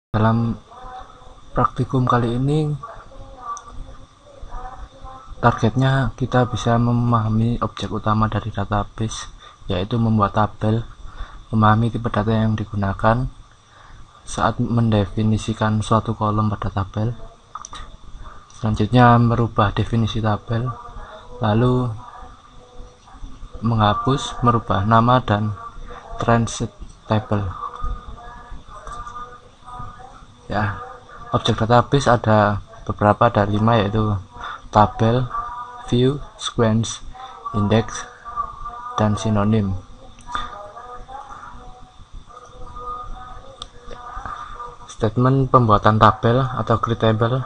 Dalam praktikum kali ini, targetnya kita bisa memahami objek utama dari database, yaitu membuat tabel, memahami tipe data yang digunakan saat mendefinisikan suatu kolom pada tabel. Selanjutnya merubah definisi tabel, lalu menghapus, merubah nama dan transit table. Ya, objek database ada beberapa, ada 5, yaitu tabel, view, sequence, index, dan sinonim. Statement pembuatan tabel atau create table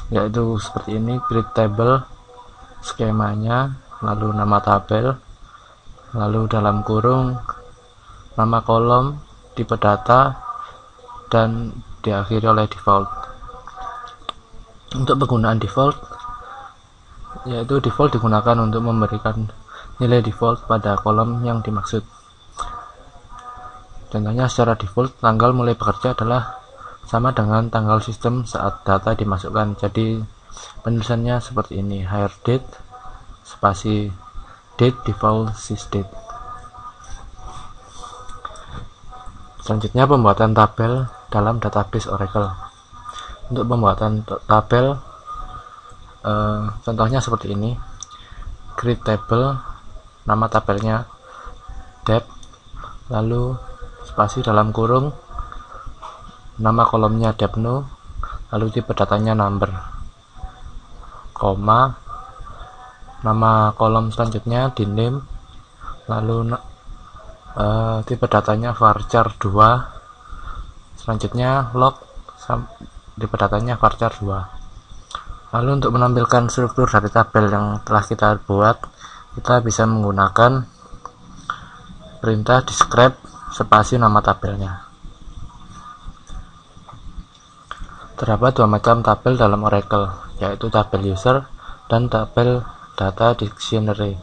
yaitu seperti ini: create table, skemanya, lalu nama tabel, lalu dalam kurung nama kolom, tipe data, dan diakhiri oleh default. Untuk penggunaan default, yaitu default digunakan untuk memberikan nilai default pada kolom yang dimaksud. Contohnya, secara default tanggal mulai bekerja adalah sama dengan tanggal sistem saat data dimasukkan. Jadi penulisannya seperti ini: hire date spasi date default sysdate. Selanjutnya pembuatan tabel dalam database Oracle. Untuk pembuatan tabel, contohnya seperti ini: create table, nama tabelnya depth, lalu spasi dalam kurung nama kolomnya depthNow, lalu tipe datanya number, koma, nama kolom selanjutnya di name, lalu tipe datanya varchar 2, selanjutnya log, tipe datanya varchar 2. Lalu untuk menampilkan struktur dari tabel yang telah kita buat, kita bisa menggunakan perintah describe spasi nama tabelnya. Terdapat 2 macam tabel dalam Oracle, yaitu tabel user dan tabel data dictionary.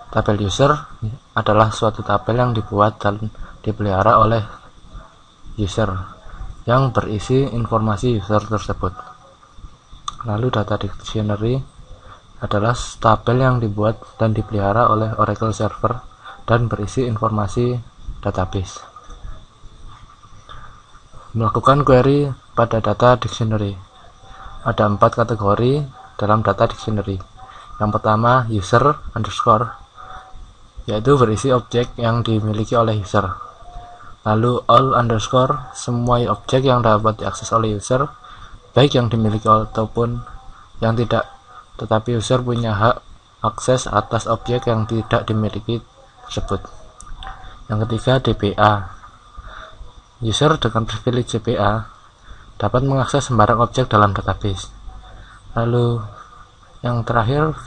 Tabel user adalah suatu tabel yang dibuat dan dipelihara oleh user yang berisi informasi user tersebut. Lalu data dictionary adalah tabel yang dibuat dan dipelihara oleh Oracle server dan berisi informasi database. Melakukan query pada data dictionary. Ada 4 kategori dalam data dictionary. Yang pertama, user underscore, yaitu berisi objek yang dimiliki oleh user. Lalu all underscore, semua objek yang dapat diakses oleh user, baik yang dimiliki ataupun yang tidak, tetapi user punya hak akses atas objek yang tidak dimiliki tersebut. Yang ketiga, DBA, user dengan privilege DBA dapat mengakses sembarang objek dalam database. Lalu yang terakhir, $,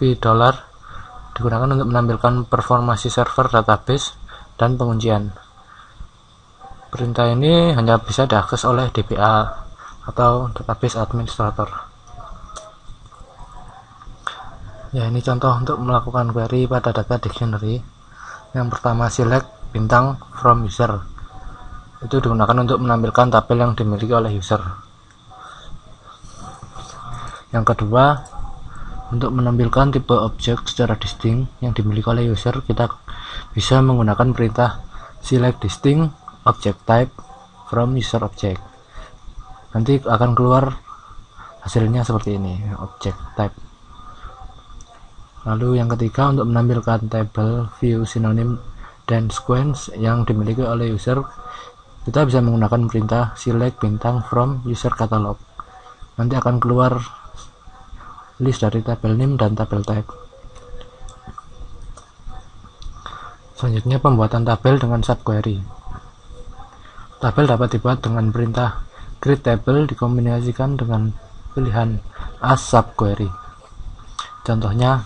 digunakan untuk menampilkan performasi server database dan penguncian. Perintah ini hanya bisa diakses oleh DBA atau database administrator. Ya, ini contoh untuk melakukan query pada data dictionary. Yang pertama, select bintang from user, itu digunakan untuk menampilkan tabel yang dimiliki oleh user. Yang kedua, untuk menampilkan tipe objek secara distinct yang dimiliki oleh user, kita bisa menggunakan perintah select distinct object type from user object. Nanti akan keluar hasilnya seperti ini, object type. Lalu yang ketiga, untuk menampilkan tabel, view, sinonim, dan sequence yang dimiliki oleh user, kita bisa menggunakan perintah select bintang from user catalog. Nanti akan keluar list dari tabel name dan tabel type. Selanjutnya, pembuatan tabel dengan subquery. Tabel dapat dibuat dengan perintah create table dikombinasikan dengan pilihan as subquery. Contohnya,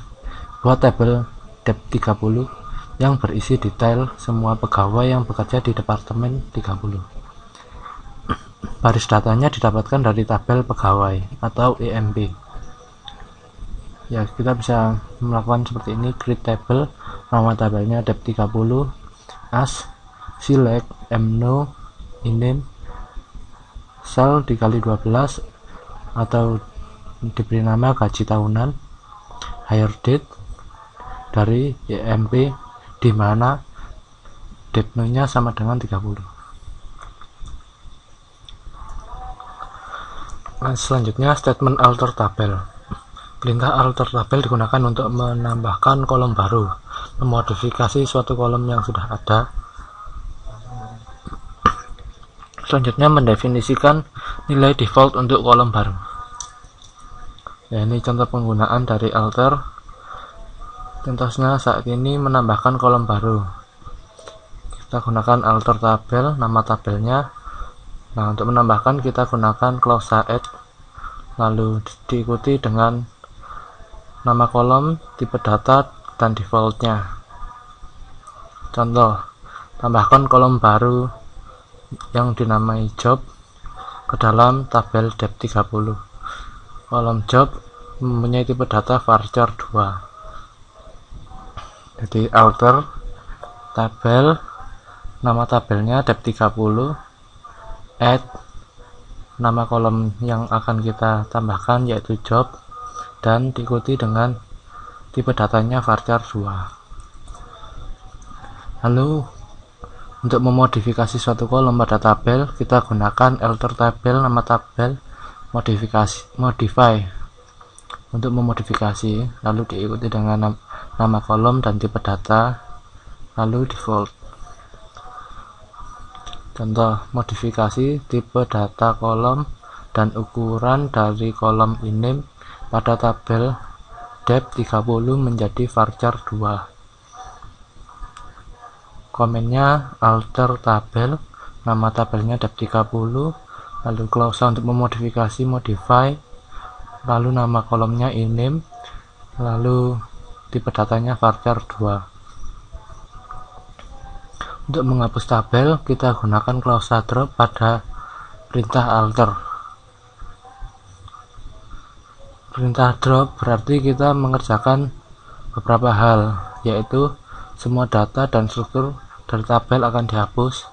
buat tabel depth 30 yang berisi detail semua pegawai yang bekerja di departemen 30. Baris datanya didapatkan dari tabel pegawai atau EMP. Ya, kita bisa melakukan seperti ini: create table, nama tabelnya depth 30, as select mno iname, sel dikali 12 atau diberi nama gaji tahunan, hire date dari EMP di mana date-nya sama dengan 30. Nah, selanjutnya statement alter tabel. Perintah alter tabel digunakan untuk menambahkan kolom baru, memodifikasi suatu kolom yang sudah ada. Selanjutnya mendefinisikan nilai default untuk kolom baru. Ya, ini contoh penggunaan dari alter. Contohnya saat ini menambahkan kolom baru. Kita gunakan alter tabel, nama tabelnya. Nah, untuk menambahkan kita gunakan clause add, lalu diikuti dengan nama kolom, tipe data, dan defaultnya. Contoh, tambahkan kolom baru yang dinamai job ke dalam tabel dep 30. Kolom job mempunyai tipe data varchar 2. Jadi alter tabel, nama tabelnya dep 30, add nama kolom yang akan kita tambahkan yaitu job, dan diikuti dengan tipe datanya varchar 2. Lalu untuk memodifikasi suatu kolom pada tabel, kita gunakan alter tabel, nama tabel, modify untuk memodifikasi, lalu diikuti dengan nama kolom dan tipe data, lalu default. Contoh modifikasi tipe data kolom dan ukuran dari kolom iname pada tabel dep 30 menjadi varchar 2. Komennya alter tabel, nama tabelnya dep 30, lalu clause untuk memodifikasi modify, lalu nama kolomnya iname, lalu tipe datanya varchar 2. Untuk menghapus tabel, kita gunakan clause drop pada perintah alter. Perintah drop berarti kita mengerjakan beberapa hal, yaitu semua data dan struktur dari tabel akan dihapus,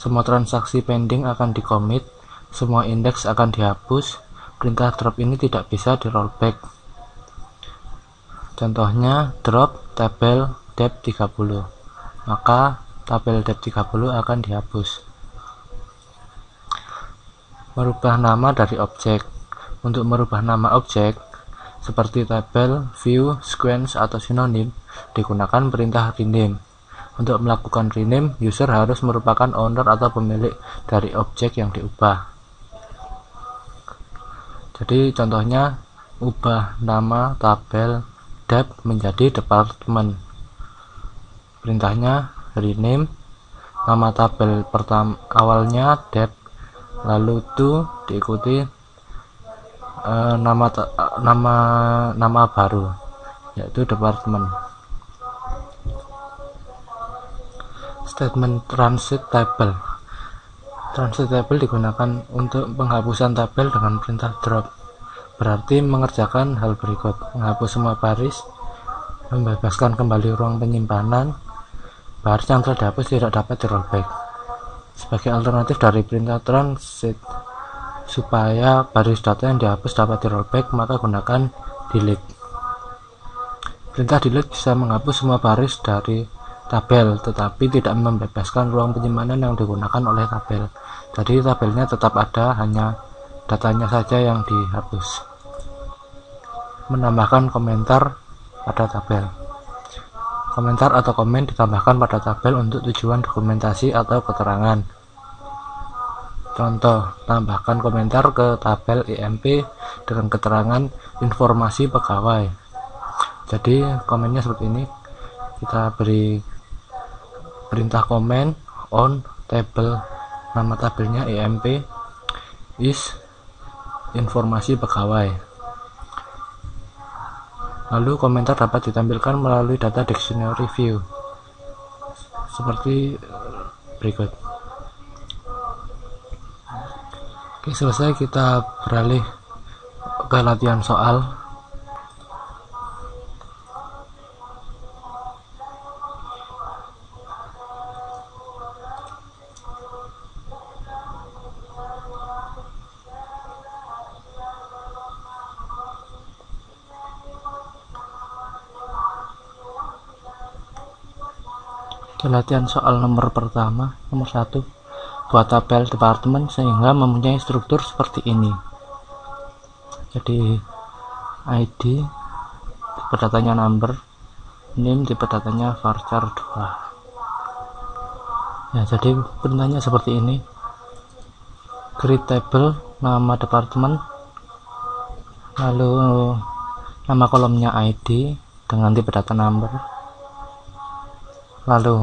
semua transaksi pending akan di-commit, semua indeks akan dihapus. Perintah drop ini tidak bisa di rollback. Contohnya drop tabel dep 30, maka tabel dep 30 akan dihapus. Merubah nama dari objek. Untuk merubah nama objek seperti tabel, view, sequence, atau sinonim digunakan perintah rename. Untuk melakukan rename, user harus merupakan owner atau pemilik dari objek yang diubah. Jadi contohnya ubah nama tabel dep menjadi department. Perintahnya rename, nama tabel pertama awalnya dep, lalu to diikuti nama baru yaitu department. Statement transit table. Transit table digunakan untuk penghapusan tabel dengan perintah drop. Berarti mengerjakan hal berikut: menghapus semua baris, membebaskan kembali ruang penyimpanan, baris yang telah dihapus tidak dapat di rollback. Sebagai alternatif dari perintah transit supaya baris data yang dihapus dapat di rollback, maka gunakan delete. Perintah delete bisa menghapus semua baris dari tabel, tetapi tidak membebaskan ruang penyimpanan yang digunakan oleh tabel. Jadi tabelnya tetap ada, hanya datanya saja yang dihapus. Menambahkan komentar pada tabel. Komentar atau komen ditambahkan pada tabel untuk tujuan dokumentasi atau keterangan. Contoh, tambahkan komentar ke tabel EMP dengan keterangan informasi pegawai. Jadi komennya seperti ini. Kita beri perintah komen on table, nama tabelnya EMP is informasi pegawai. Lalu komentar dapat ditampilkan melalui data dictionary view seperti berikut. Oke, selesai. Kita beralih ke latihan soal. Latihan soal nomor pertama, nomor 1. Buat tabel departemen sehingga mempunyai struktur seperti ini. Jadi ID tipe datanya number, name tipe datanya varchar 2. Ya, jadi perintahnya seperti ini. Create table, nama departemen, lalu nama kolomnya ID dengan tipe data number, lalu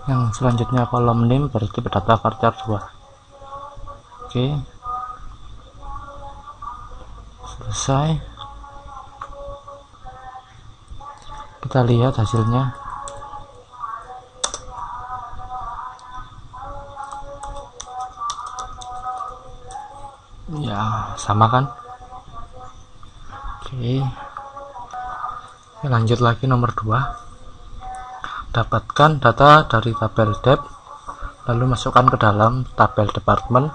yang selanjutnya kolom name berarti tipe data varchar 2. Oke, selesai. Kita lihat hasilnya. Ya, sama kan? Oke, lanjut lagi nomor 2. Dapatkan data dari tabel dep, lalu masukkan ke dalam tabel departemen.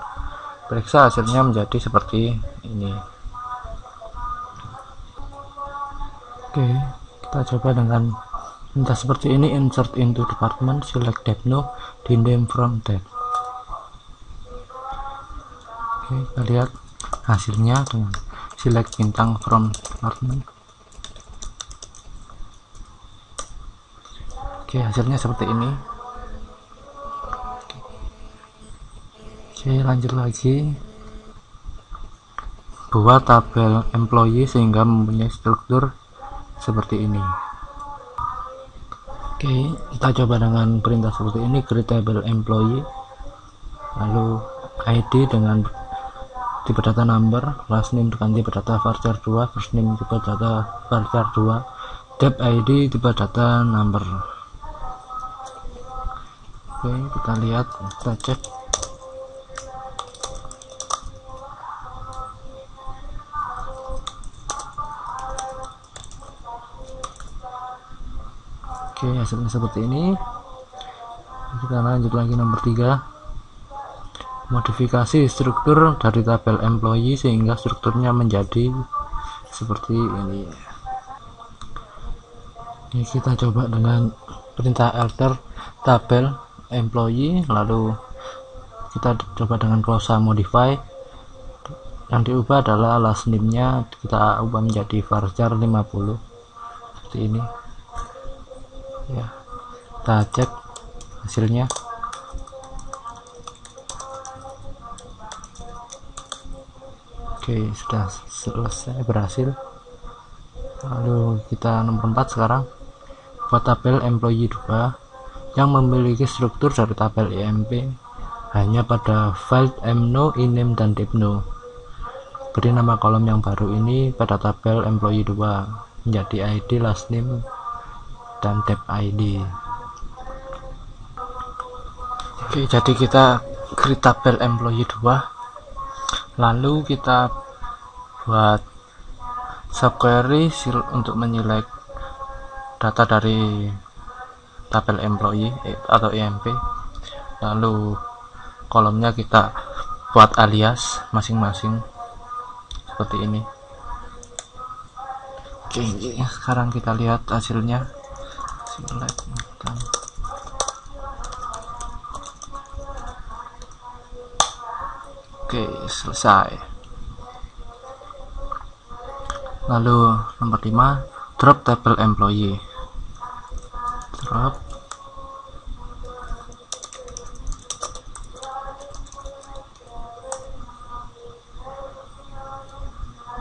Periksa hasilnya menjadi seperti ini. Oke, kita coba dengan perintah seperti ini. Insert into department, select dep no, rename from dep. Oke, kita lihat hasilnya dengan select bintang from department. Oke, hasilnya seperti ini. Oke, lanjut lagi. Buat tabel employee sehingga mempunyai struktur seperti ini. Oke, kita coba dengan perintah seperti ini. Create table employee, lalu ID dengan tipe data number, last name dengan tipe data varchar 2, first name tipe data varchar 2, dep ID tipe data number. Oke, kita lihat, kita cek. Oke, hasilnya seperti ini. Kita lanjut lagi nomor 3. Modifikasi struktur dari tabel employee sehingga strukturnya menjadi seperti ini. Ini kita coba dengan perintah alter tabel employee, lalu kita coba dengan klausa modify. Yang diubah adalah last name-nya kita ubah menjadi varchar 50 seperti ini. Ya, kita cek hasilnya. Oke, sudah selesai, berhasil. Lalu kita nomor 4 sekarang. Buat tabel employee 2 yang memiliki struktur dari tabel EMP hanya pada file mno, iname, dan depno. Beri nama kolom yang baru ini pada tabel employee 2 menjadi ID, last name, dan dep ID. Oke, jadi kita create tabel employee 2. Lalu kita buat subquery untuk menyelect data dari tabel employee atau EMP. Lalu kolomnya kita buat alias masing-masing seperti ini. Oke, sekarang kita lihat hasilnya. Select. Oke, selesai. Lalu nomor 5, drop tabel employee. Drop.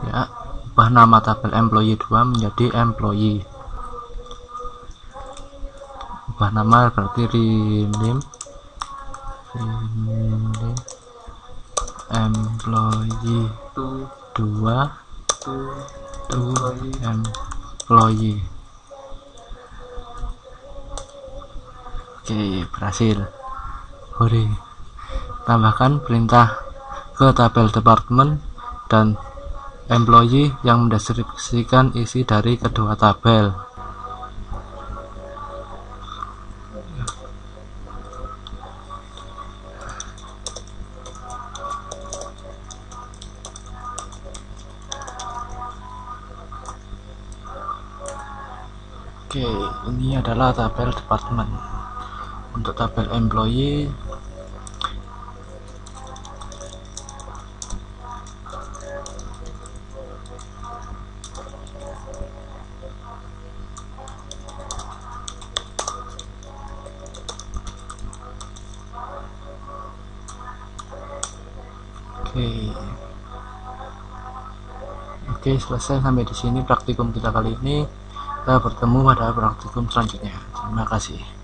Ya, ubah nama tabel employee 2 menjadi employee. Ubah nama berarti rename employee 2 to employee. Oke, berhasil. Hore. Tambahkan perintah ke tabel departemen dan employee yang mendeskripsikan isi dari kedua tabel. Oke, ini adalah tabel departemen. Untuk tabel employee Oke, selesai sampai di sini praktikum kita kali ini. Kita bertemu pada praktikum selanjutnya. Terima kasih.